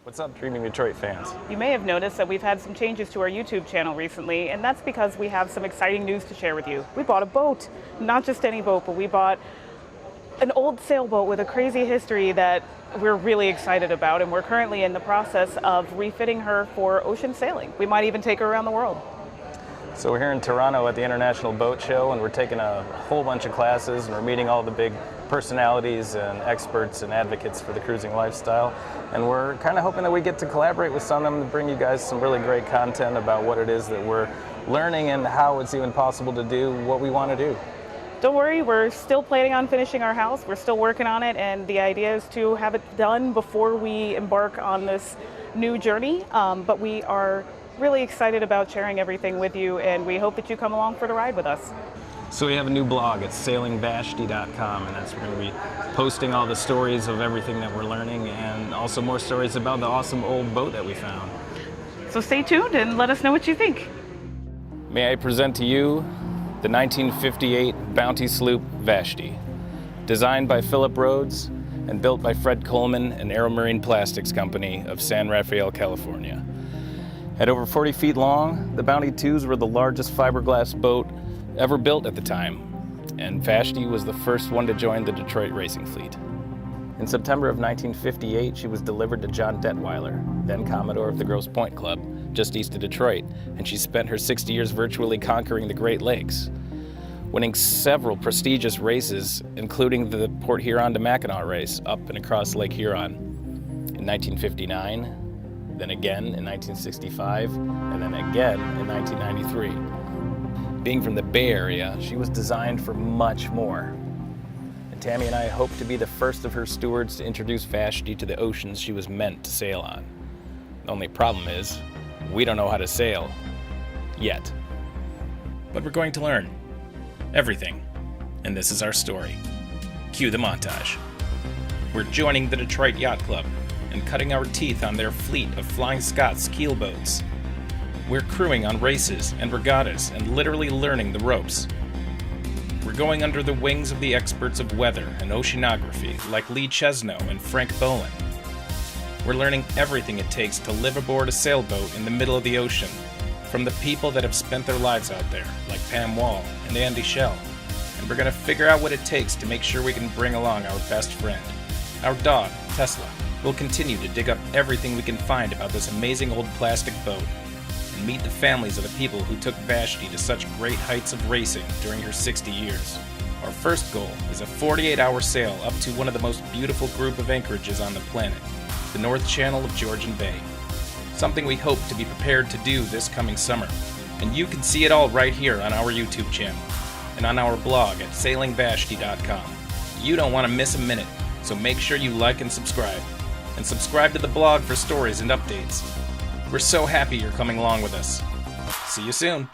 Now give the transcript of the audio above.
What's up, Dreaming Detroit fans? You may have noticed that we've had some changes to our YouTube channel recently, and that's because we have some exciting news to share with you. We bought a boat. Not just any boat, but we bought an old sailboat with a crazy history that we're really excited about, and we're currently in the process of refitting her for ocean sailing. We might even take her around the world. So we're here in Toronto at the International Boat Show, and we're taking a whole bunch of classes, and we're meeting all the big personalities and experts and advocates for the cruising lifestyle. And we're kind of hoping that we get to collaborate with some of them to bring you guys some really great content about what it is that we're learning and how it's even possible to do what we want to do. Don't worry, we're still planning on finishing our house. We're still working on it, and the idea is to have it done before we embark on this new journey. But we are really excited about sharing everything with you, and we hope that you come along for the ride with us. So we have a new blog at sailingvashti.com, and that's where we're going to be posting all the stories of everything that we're learning, and also more stories about the awesome old boat that we found. So stay tuned and let us know what you think. May I present to you the 1958 Bounty sloop Vashti, designed by Philip Rhodes and built by Fred Coleman and Aeromarine Plastics Company of San Rafael, California. At over 40 feet long, the Bounty IIs were the largest fiberglass boat ever built at the time, and Vashti was the first one to join the Detroit racing fleet. In September of 1958, she was delivered to John Detweiler, then Commodore of the Grosse Pointe Club, just east of Detroit, and she spent her 60 years virtually conquering the Great Lakes, winning several prestigious races, including the Port Huron to Mackinac race up and across Lake Huron in 1959, then again in 1965, and then again in 1993. Being from the Bay Area, she was designed for much more. And Tammy and I hope to be the first of her stewards to introduce Vashti to the oceans she was meant to sail on. The only problem is, we don't know how to sail. Yet. But we're going to learn. Everything. And this is our story. Cue the montage. We're joining the Detroit Yacht Club and cutting our teeth on their fleet of Flying Scots keelboats. We're crewing on races and regattas and literally learning the ropes. We're going under the wings of the experts of weather and oceanography like Lee Chesno and Frank Bowen. We're learning everything it takes to live aboard a sailboat in the middle of the ocean, from the people that have spent their lives out there, like Pam Wall and Andy Schell. And we're going to figure out what it takes to make sure we can bring along our best friend, our dog, Tesla. We'll continue to dig up everything we can find about this amazing old plastic boat and meet the families of the people who took Vashti to such great heights of racing during her 60 years. Our first goal is a 48-hour sail up to one of the most beautiful group of anchorages on the planet, the North Channel of Georgian Bay. Something we hope to be prepared to do this coming summer. And you can see it all right here on our YouTube channel and on our blog at sailingvashti.com. You don't want to miss a minute, so make sure you like and subscribe. And subscribe to the blog for stories and updates. We're so happy you're coming along with us. See you soon.